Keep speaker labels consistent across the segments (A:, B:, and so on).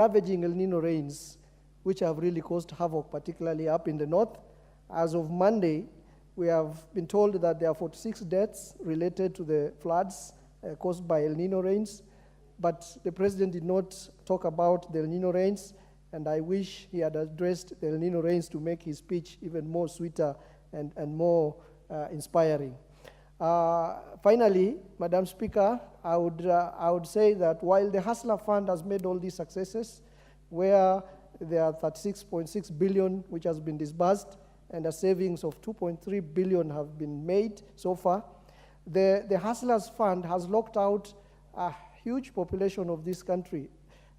A: ravaging El Nino rains, which have really caused havoc, particularly up in the north. As of Monday, we have been told that there are 46 deaths related to the floods caused by El Nino rains, but the president did not talk about the El Nino rains, and I wish he had addressed the El Nino rains to make his speech even more sweeter and more inspiring. Finally, Madam Speaker, I would say that while the Hustler Fund has made all these successes, where there are 36.6 billion which has been disbursed, and a savings of 2.3 billion have been made so far, the Hustlers Fund has locked out a huge population of this country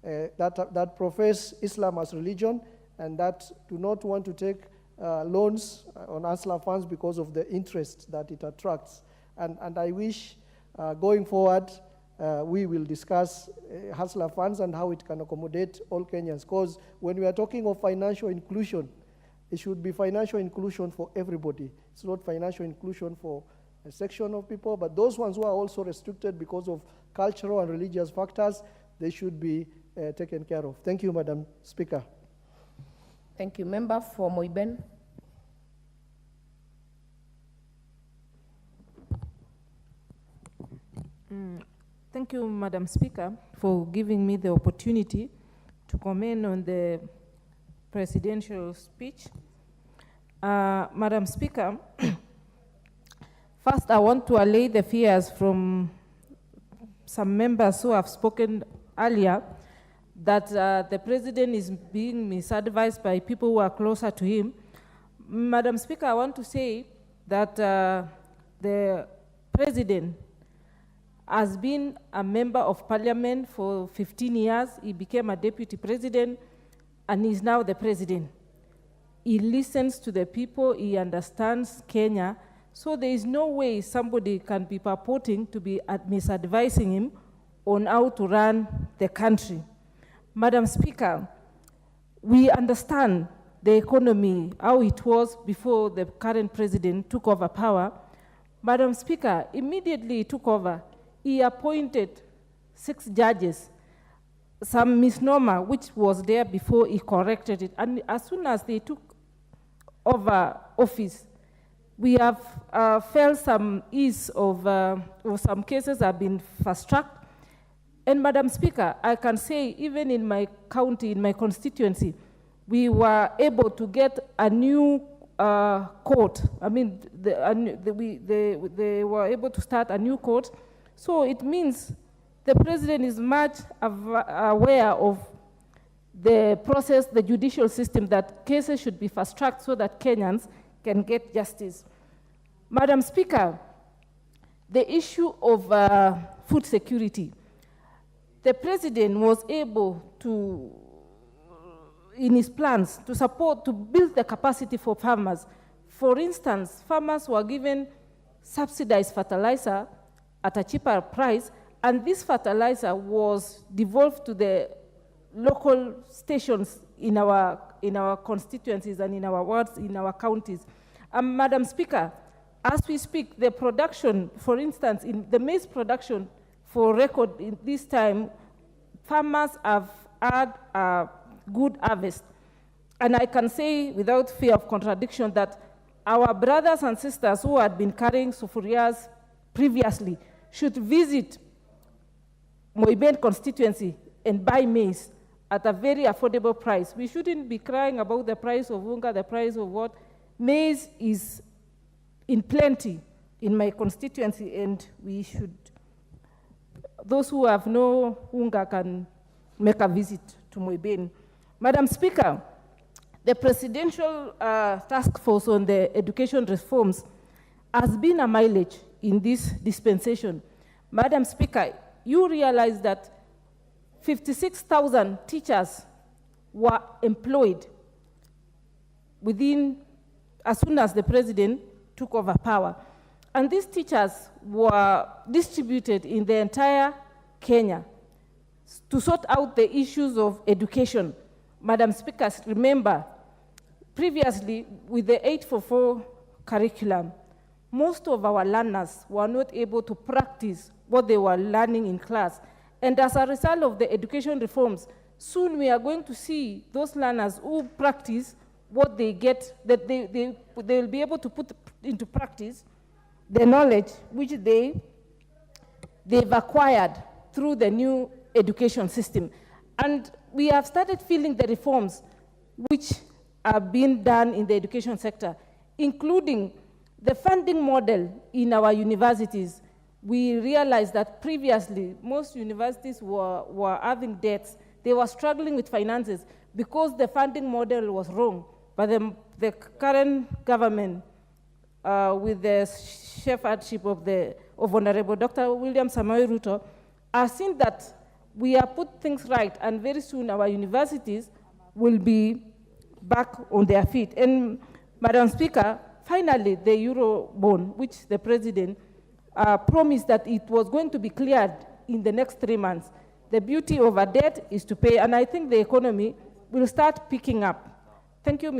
A: that profess Islam as religion and that do not want to take loans on Hustler funds because of the interest that it attracts. And I wish going forward, we will discuss Hustler funds and how it can accommodate all Kenyans. Because when we are talking of financial inclusion, it should be financial inclusion for everybody. It's not financial inclusion for a section of people, but those ones who are also restricted because of cultural and religious factors, they should be taken care of. Thank you, Madam Speaker.
B: Thank you. Member for Moiben.
C: Thank you, Madam Speaker, for giving me the opportunity to comment on the presidential speech. Madam Speaker, first I want to allay the fears from some members who have spoken earlier that the president is being misadvised by people who are closer to him. Madam Speaker, I want to say that the president has been a member of parliament for 15 years. He became a deputy president and is now the president. He listens to the people, he understands Kenya, so there is no way somebody can be purporting to be misadvising him on how to run the country. Madam Speaker, we understand the economy, how it was before the current president took over power. Madam Speaker, immediately he took over, he appointed 6 judges, some misnomer which was there before he corrected it. And as soon as they took over office, we have felt some ease of some cases have been fast-tracked. And Madam Speaker, I can say even in my county, in my constituency, we were able to get a new court. I mean, they were able to start a new court. So it means the president is much aware of the process, the judicial system, that cases should be fast-tracked so that Kenyans can get justice. Madam Speaker, the issue of food security, the president was able to, in his plans, to support, to build the capacity for farmers. For instance, farmers were given subsidized fertilizer at a cheaper price, and this fertilizer was devolved to the local stations in our constituencies and in our wards, in our counties. Madam Speaker, as we speak, the production, for instance, in the maize production, for record in this time, farmers have had a good harvest. And I can say without fear of contradiction that our brothers and sisters who had been carrying sufurias previously should visit Moiben constituency and buy maize at a very affordable price. We shouldn't be crying about the price of unga, the price of what. Maize is in plenty in my constituency, and we should, those who have no unga can make a visit to Moiben. Madam Speaker, the presidential task force on the education reforms has been a mileage in this dispensation. Madam Speaker, you realize that 56,000 teachers were employed within, as soon as the president took over power. And these teachers were distributed in the entire Kenya to sort out the issues of education. Madam Speaker, remember, previously with the 844 curriculum, most of our learners were not able to practice what they were learning in class. And as a result of the education reforms, soon we are going to see those learners who practice what they get, that they will be able to put into practice the knowledge which they've acquired through the new education system. And we have started feeling the reforms which are being done in the education sector, including the funding model in our universities. We realized that previously, most universities were having debts. They were struggling with finances because the funding model was wrong. But the current government, with the shepherdship of Honorable Dr. William Samoei Ruto, are seeing that we have put things right, and very soon our universities will be back on their feet. And Madam Speaker, finally, the Euro bond, which the President promised that it was going to be cleared in the next 3 months. The beauty of a debt is to pay, and I think the economy will start picking up. Thank you,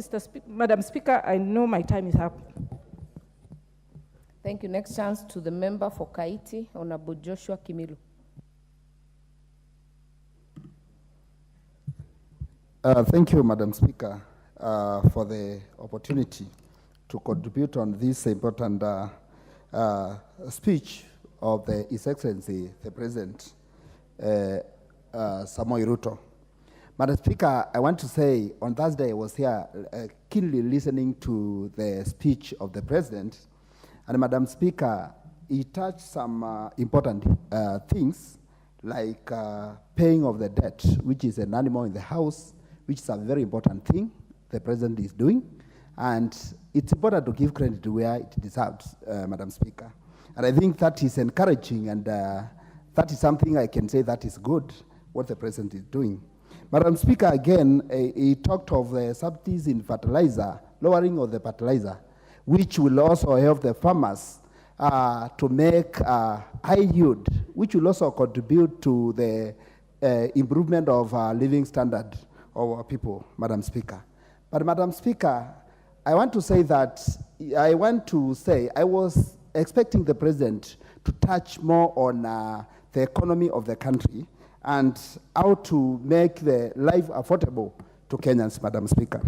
C: Madam Speaker. I know my time is up.
B: Thank you. Next chance to the member for Kaiti, Honorable Joshua Kimilu.
D: Thank you, Madam Speaker, for the opportunity to contribute on this important speech of His Excellency, the President, Samoei Ruto. Madam Speaker, I want to say on Thursday I was here keenly listening to the speech of the President, and Madam Speaker, he touched some important things like paying of the debt, which is an animal in the house, which is a very important thing the President is doing, and it's important to give credit to where it deserves, Madam Speaker. And I think that is encouraging, and that is something I can say that is good, what the President is doing. Madam Speaker, again, he talked of the subsidies in fertilizer, lowering of the fertilizer, which will also help the farmers to make high yield, which will also contribute to the improvement of living standard of our people, Madam Speaker. But Madam Speaker, I want to say I was expecting the President to touch more on the economy of the country and how to make the life affordable to Kenyans, Madam Speaker.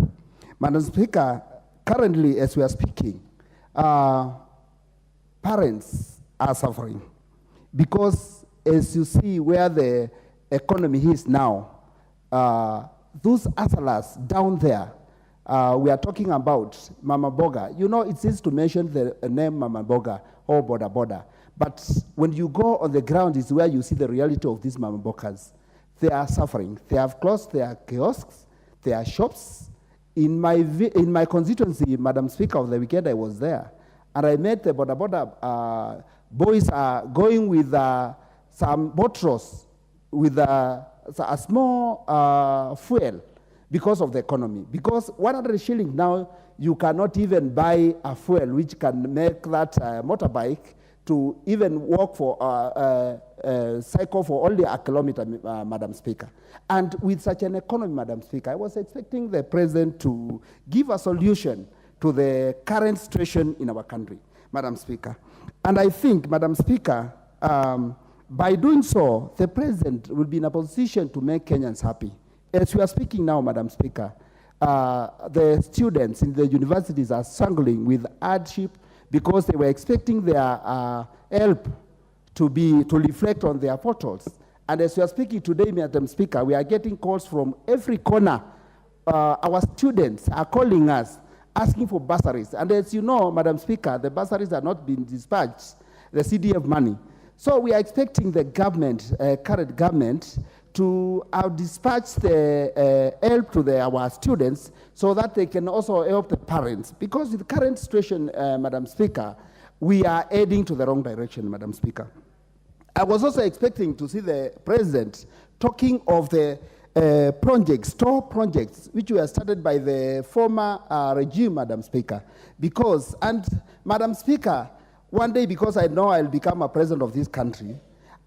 D: Madam Speaker, currently, as we are speaking, parents are suffering because, as you see where the economy is now, those hustlers down there, we are talking about Mama Boga. You know, it's easy to mention the name Mama Boga or Boda Boda. But when you go on the ground is where you see the reality of these Mama Bogas. They are suffering. They have closed their kiosks, their shops. In my constituency, Madam Speaker, of the weekend I was there, and I met the Boda Boda boys are going with some bottles with a small fuel because of the economy. Because 100 shillings now, you cannot even buy a fuel which can make that motorbike to even walk for cycle for only a kilometer, Madam Speaker. And with such an economy, Madam Speaker, I was expecting the President to give a solution to the current situation in our country, Madam Speaker. And I think, Madam Speaker, by doing so, the President will be in a position to make Kenyans happy. As we are speaking now, Madam Speaker, the students in the universities are struggling with hardship because they were expecting their help to reflect on their portals. And as we are speaking today, Madam Speaker, we are getting calls from every corner. Our students are calling us, asking for bursaries. And as you know, Madam Speaker, the bursaries are not being dispatched, the CDF money. So we are expecting the government, current government, to dispatch the help to our students so that they can also help the parents. Because in the current situation, Madam Speaker, we are heading to the wrong direction, Madam Speaker. I was also expecting to see the President talking of the store projects, which were started by the former regime, Madam Speaker. Because, and Madam Speaker, one day, because I know I'll become a president of this country,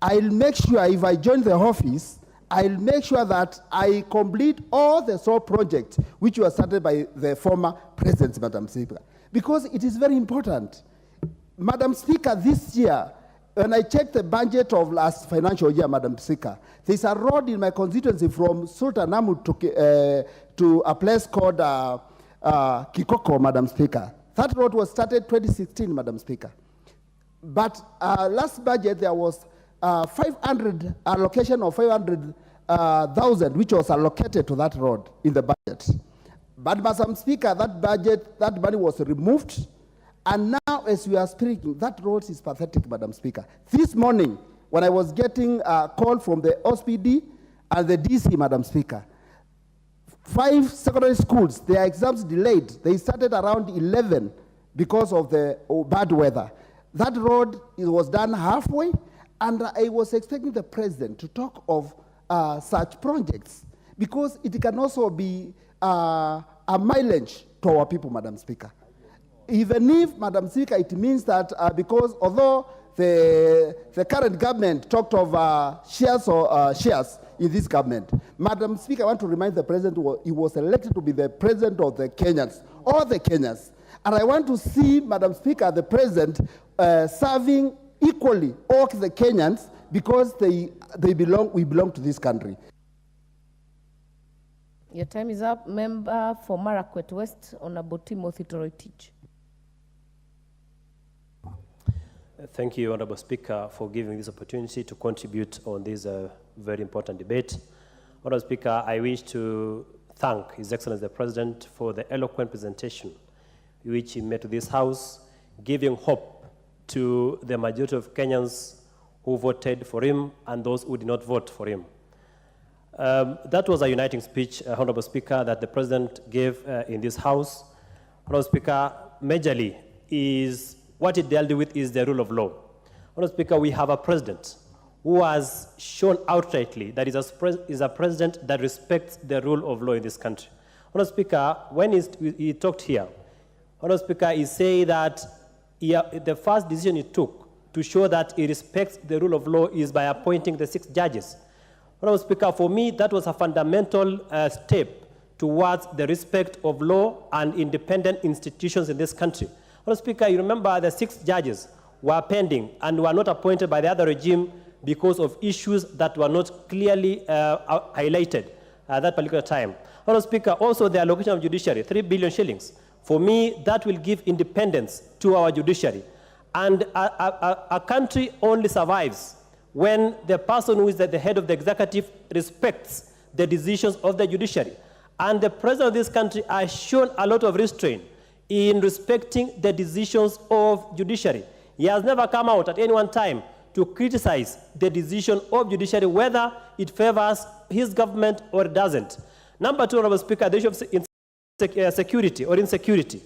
D: I'll make sure if I join the office, I'll make sure that I complete all the store projects which were started by the former presidents, Madam Speaker, because it is very important. Madam Speaker, this year, when I checked the budget of last financial year, Madam Speaker, there's a road in my constituency from Sultanahmet to a place called Kikoko, Madam Speaker. That road was started 2016, Madam Speaker. But last budget, there was 500 allocation of 500,000, which was allocated to that road in the budget. But, Madam Speaker, that money was removed. And now, as we are speaking, that road is pathetic, Madam Speaker. This morning, when I was getting a call from the OSPD and the DC, Madam Speaker, 5 secondary schools, their exams delayed. They started around 11 because of the bad weather. That road was done halfway, and I was expecting the president to talk of such projects, because it can also be a mileage to our people, Madam Speaker. Even if, Madam Speaker, it means that because although the current government talked of shares in this government, Madam Speaker, I want to remind the president he was elected to be the president of the Kenyans, all the Kenyans. And I want to see, Madam Speaker, the president serving equally all the Kenyans, because we belong to this country.
B: Your time is up. Member for Marakwet West, Honorable Timothy Toroitich.
E: Thank you, Honorable Speaker, for giving this opportunity to contribute on this very important debate. Honorable Speaker, I wish to thank His Excellency the President for the eloquent presentation which he made to this House, giving hope to the majority of Kenyans who voted for him and those who did not vote for him. That was a uniting speech, Honorable Speaker, that the President gave in this House. Honorable Speaker, majorly is what it dealt with is the rule of law. Honorable Speaker, we have a president who has shown outrightly that is a president that respects the rule of law in this country. Honorable Speaker, when he talked here, Honorable Speaker, he said that the first decision he took to show that he respects the rule of law is by appointing the 6 judges. Honorable Speaker, for me, that was a fundamental step towards the respect of law and independent institutions in this country. Honorable Speaker, you remember the 6 judges were pending and were not appointed by the other regime because of issues that were not clearly highlighted at that particular time. Honorable Speaker, also the allocation of judiciary, 3 billion shillings. For me, that will give independence to our judiciary. And a country only survives when the person who is at the head of the executive respects the decisions of the judiciary. And the president of this country has shown a lot of restraint in respecting the decisions of judiciary. He has never come out at any one time to criticize the decision of judiciary, whether it favors his government or it doesn't. Number 2, Honorable Speaker, the issue of security or insecurity.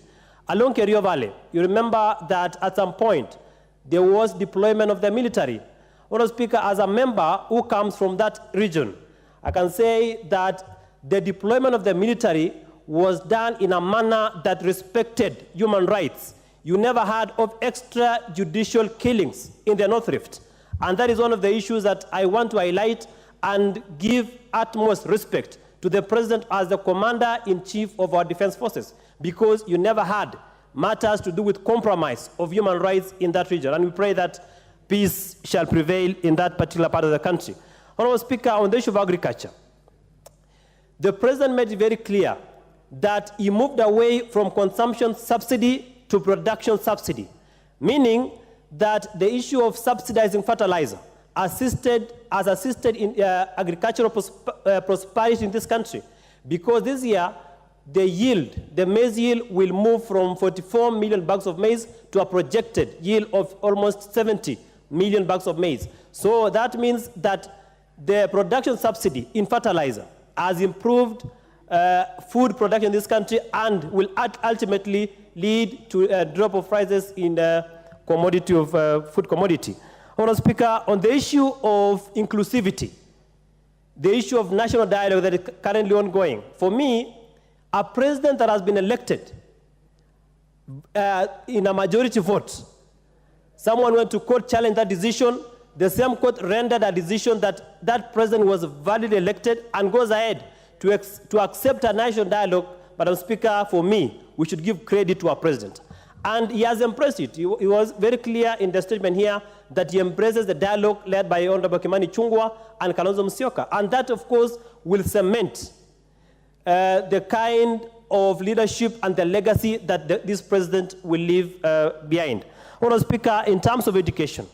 E: Along Kerio Valley, you remember that at some point there was deployment of the military. Honorable Speaker, as a member who comes from that region, I can say that the deployment of the military was done in a manner that respected human rights. You never heard of extrajudicial killings in the North Rift. And that is one of the issues that I want to highlight and give utmost respect to the President as the Commander-in-Chief of our defense forces, because you never had matters to do with compromise of human rights in that region. And we pray that peace shall prevail in that particular part of the country. Honorable Speaker, on the issue of agriculture, the President made it very clear that he moved away from consumption subsidy to production subsidy, meaning that the issue of subsidizing fertilizer has assisted in agricultural prosperity in this country, because this year the maize yield will move from 44 million bags of maize to a projected yield of almost 70 million bags of maize. So that means that the production subsidy in fertilizer has improved food production in this country and will ultimately lead to a drop of prices in the commodity of food commodity. Honorable Speaker, on the issue of inclusivity, the issue of national dialogue that is currently ongoing, for me, a president that has been elected in a majority vote, someone went to court, challenge that decision, the same court rendered a decision that that president was validly elected and goes ahead to accept a national dialogue. Madam Speaker, for me, we should give credit to our president. And he has embraced it. He was very clear in the statement here that he embraces the dialogue led by Honorable Kimani Chungwa and Kalonzo Musyoka. And that, of course, will cement the kind of leadership and the legacy that this president will leave behind. Honorable Speaker, in terms of education,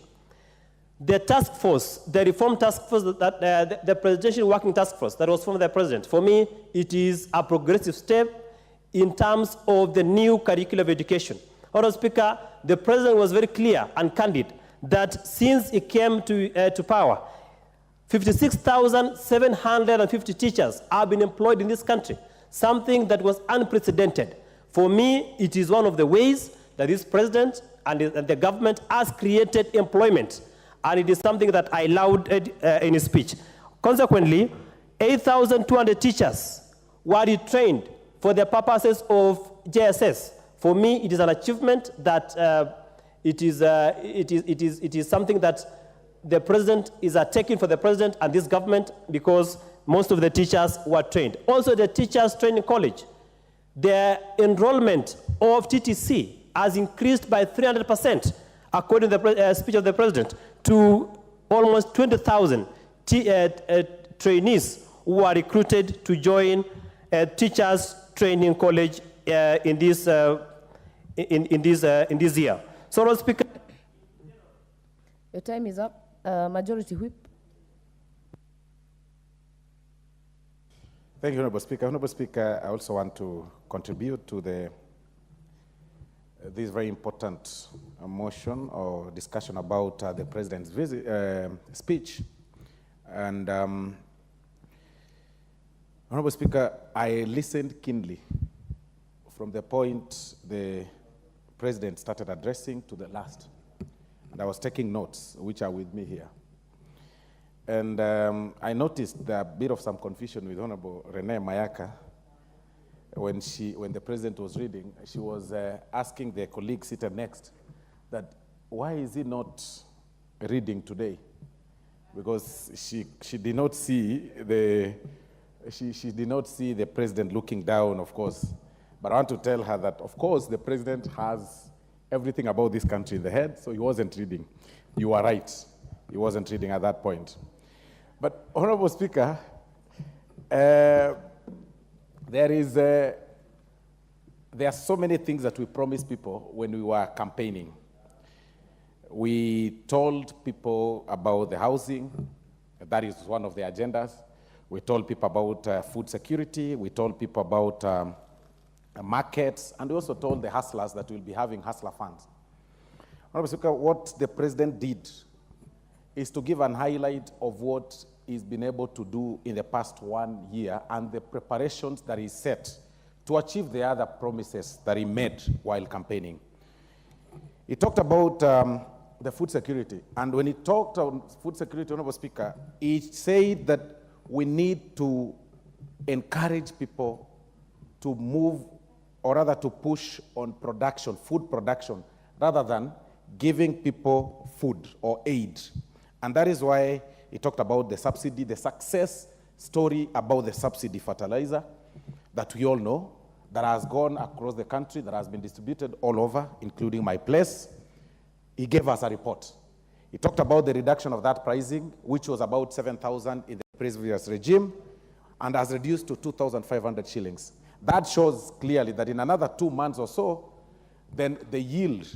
E: the task force, the reform task force, that the presidential working task force that was formed by the president, for me, it is a progressive step in terms of the new curriculum of education. Honorable Speaker, the president was very clear and candid that since he came to power, 56,750 teachers have been employed in this country, something that was unprecedented. For me, it is one of the ways that this president and the government has created employment, and it is something that I lauded in his speech. Consequently, 8,200 teachers were retrained for the purposes of JSS. For me, it is an achievement that it is something that the president is taking for the president and this government, because most of the teachers were trained. Also, the Teachers Training College, the enrollment of TTC has increased by 300%, according to the speech of the president, to almost 20,000 trainees who are recruited to join Teachers Training College in this year. So, Lord Speaker,
B: Your time is up. Majority Whip.
F: Thank you, Honorable Speaker. Honorable Speaker, I also want to contribute to this very important motion or discussion about the President's speech. And Honorable Speaker, I listened keenly from the point the President started addressing to the last. And I was taking notes, which are with me here. And I noticed a bit of some confusion with Honorable Renee Mayaka when the President was reading. She was asking the colleague seated next that why is he not reading today? Because she did not see she did not see the President looking down, of course. But I want to tell her that, of course, the President has everything about this country in the head, so he wasn't reading. You are right. He wasn't reading at that point. But, Honorable Speaker, there are so many things that we promised people when we were campaigning. We told people about the housing. That is one of the agendas. We told people about food security. We told people about markets, and we also told the hustlers that we'll be having hustler funds. Honorable Speaker, what the President did is to give an highlight of what he's been able to do in the past 1 year and the preparations that he set to achieve the other promises that he made while campaigning. He talked about the food security, and when he talked on food security, Honorable Speaker, he said that we need to encourage people to move, or rather to push on production, food production, rather than giving people food or aid. And that is why he talked about the subsidy, the success story about the subsidy fertilizer that we all know, that has gone across the country, that has been distributed all over, including my place. He gave us a report. He talked about the reduction of that pricing, which was about 7,000 in the previous regime, and has reduced to 2,500 shillings. That shows clearly that in another 2 months or so, then the yield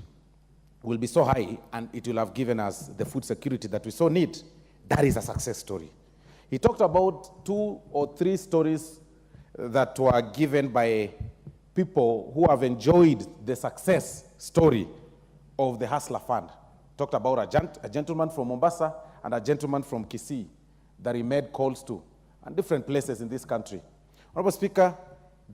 F: will be so high, and it will have given us the food security that we so need. That is a success story. He talked about 2 or 3 stories that were given by people who have enjoyed the success story of the Hustler Fund. Talked about a gentleman from Mombasa and a gentleman from Kisii that he made calls to, and different places in this country. Honorable Speaker,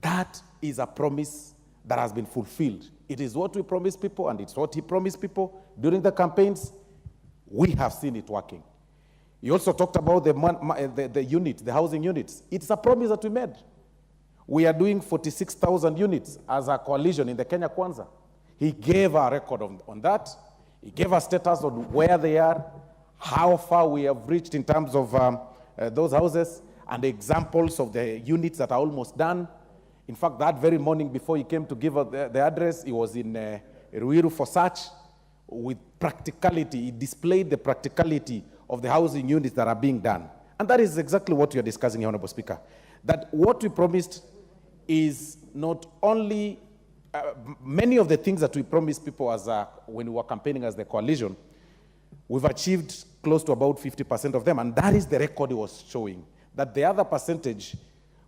F: that is a promise that has been fulfilled. It is what we promised people, and it's what he promised people during the campaigns. We have seen it working. He also talked about the unit, the housing units. It's a promise that we made. We are doing 46,000 units as a coalition in the Kenya Kwanza. He gave a record on that. He gave a status on where they are, how far we have reached in terms of those houses, and examples of the units that are almost done. In fact, that very morning before he came to give us the address, he was in Ruiru for such, with practicality. It displayed the practicality of the housing units that are being done. And that is exactly what we are discussing here, Honorable Speaker. That what we promised is not only many of the things that we promised people as when we were campaigning as the coalition, we've achieved close to about 50% of them, and that is the record it was showing, that the other percentage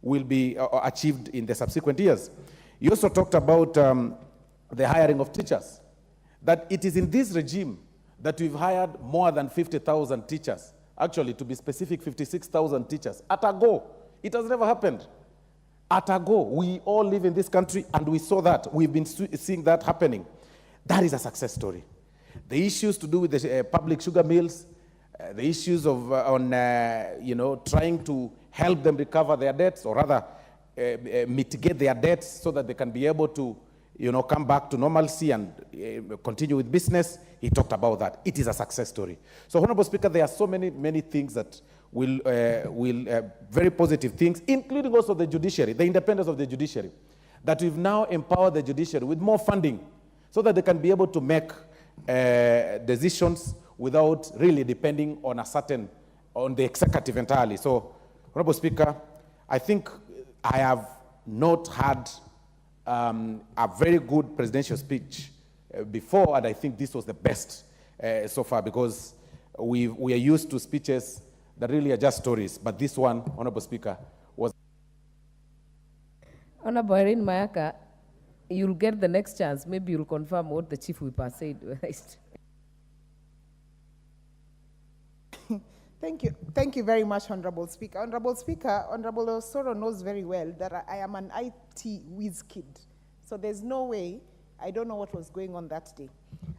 F: will be achieved in the subsequent years. You also talked about the hiring of teachers, that it is in this regime that we've hired more than 50,000 teachers, actually, to be specific, 56,000 teachers. At a go, it has never happened. At a go, we all live in this country, and we saw that. We've been seeing that happening. That is a success story. The issues to do with the public sugar mills, the issues of trying to help them recover their debts, or rather mitigate their debts so that they can be able to come back to normalcy and continue with business. He talked about that. It is a success story. So, Honorable Speaker, there are so many things that will very positive things, including also the judiciary, the independence of the judiciary, that we've now empowered the judiciary with more funding so that they can be able to make decisions without really depending on on the executive entirely. So, Honorable Speaker, I think I have not had a very good presidential speech before, and I think this was the best so far, because we are used to speeches that really are just stories, but this one, Honorable Speaker, was...
B: Honorable Irene Mayaka, you'll get the next chance. Maybe you'll confirm what the Chief Whip has said.
G: Thank you very much, Honorable Speaker. Honorable Speaker, Honorable Osoro knows very well that I am an IT whiz kid. So there's no way I don't know what was going on that day.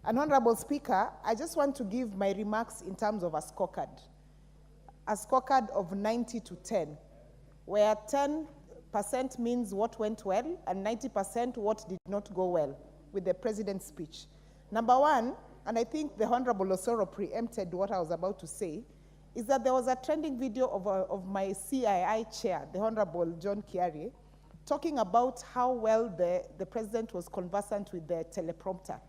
G: And Honorable Speaker, I just want to give my remarks in terms of a scorecard of 90 to 10, where 10% means what went well and 90% what did not go well with the President's speech. Number one, and I think the Honorable Osoro preempted what I was about to say, is that there was a trending video of my CII chair, the Honorable John Kiari, talking about how well the President was conversant with the teleprompter.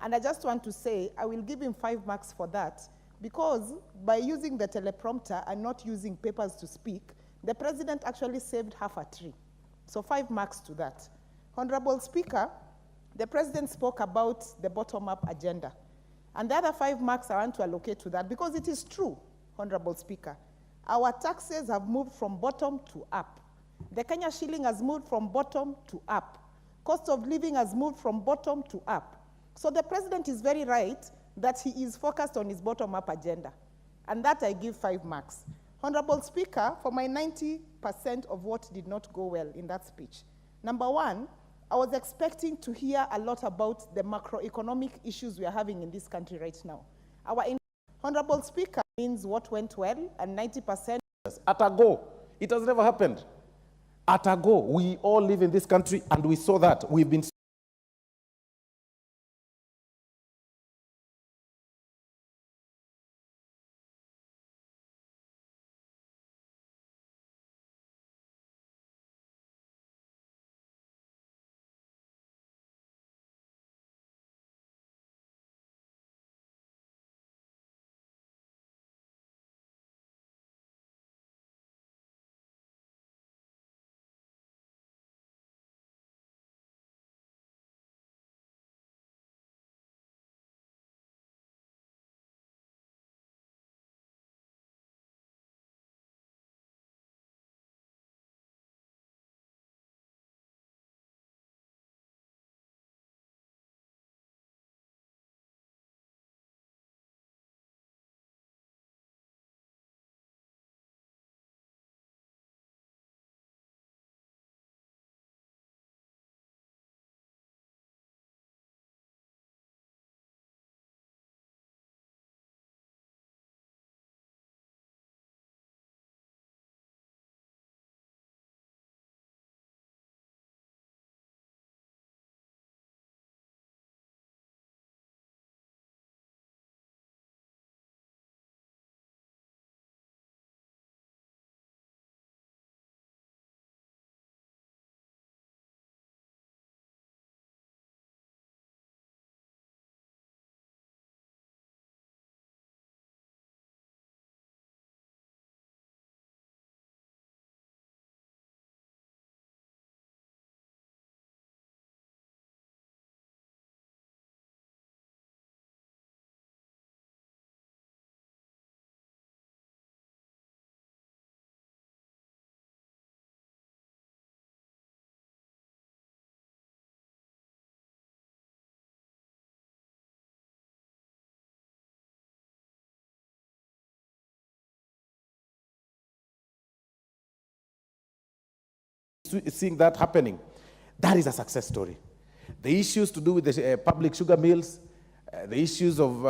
G: And I just want to say, I will give him 5 marks for that, because by using the teleprompter and not using papers to speak, the President actually saved half a tree. So 5 marks to that. Honorable Speaker, the President spoke about the bottom-up agenda. And the other 5 marks I want to allocate to that, because it is true, Honorable Speaker. Our taxes have moved from bottom to up. The Kenya shilling has moved from bottom to up. Cost of living has moved from bottom to up. So the President is very right that he is focused on his bottom-up agenda. And that I give 5 marks. Honorable Speaker, for my 90% of what did not go well in that speech. Number one, I was expecting to hear a lot about the macroeconomic issues we are having in this country right now. Honorable Speaker, means what went well, and 90%.
F: At a go, it has never happened. At a go, we all live in this country, and we saw that. We've been seeing that happening. That is a success story. The issues to do with the public sugar mills, the issues of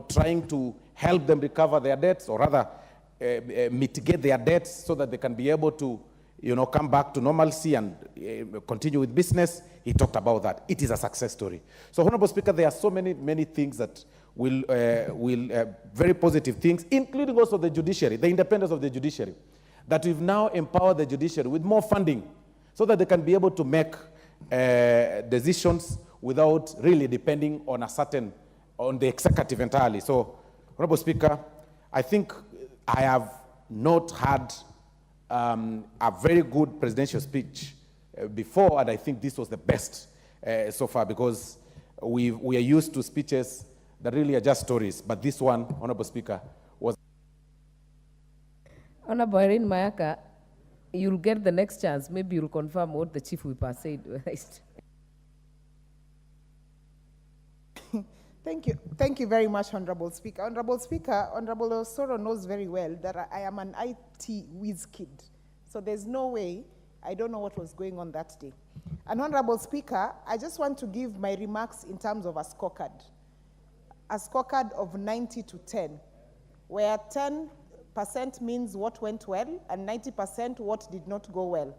F: trying to help them recover their debts, or rather mitigate their debts so that they can be able to come back to normalcy and continue with business. He talked about that. It is a success story. So, Honorable Speaker, there are so many things that will very positive things, including also the judiciary, the independence of the judiciary, that we've now empowered the judiciary with more funding so that they can be able to make decisions without really depending on on the executive entirely. So, Honorable Speaker, I think I have not had a very good presidential speech before, and I think this was the best so far, because we are used to speeches that really are just stories, but this one, Honorable Speaker, was...
B: Honorable Irene Mayaka, you'll get the next chance. Maybe you'll confirm what the Chief Whip has said.
G: Thank you very much, Honorable Speaker. Honorable Speaker, Honorable Osoro knows very well that I am an IT whiz kid. So there's no way I don't know what was going on that day. And Honorable Speaker, I just want to give my remarks in terms of a scorecard. A scorecard of 90 to 10, where 10% means what went well and 90% what did not go well.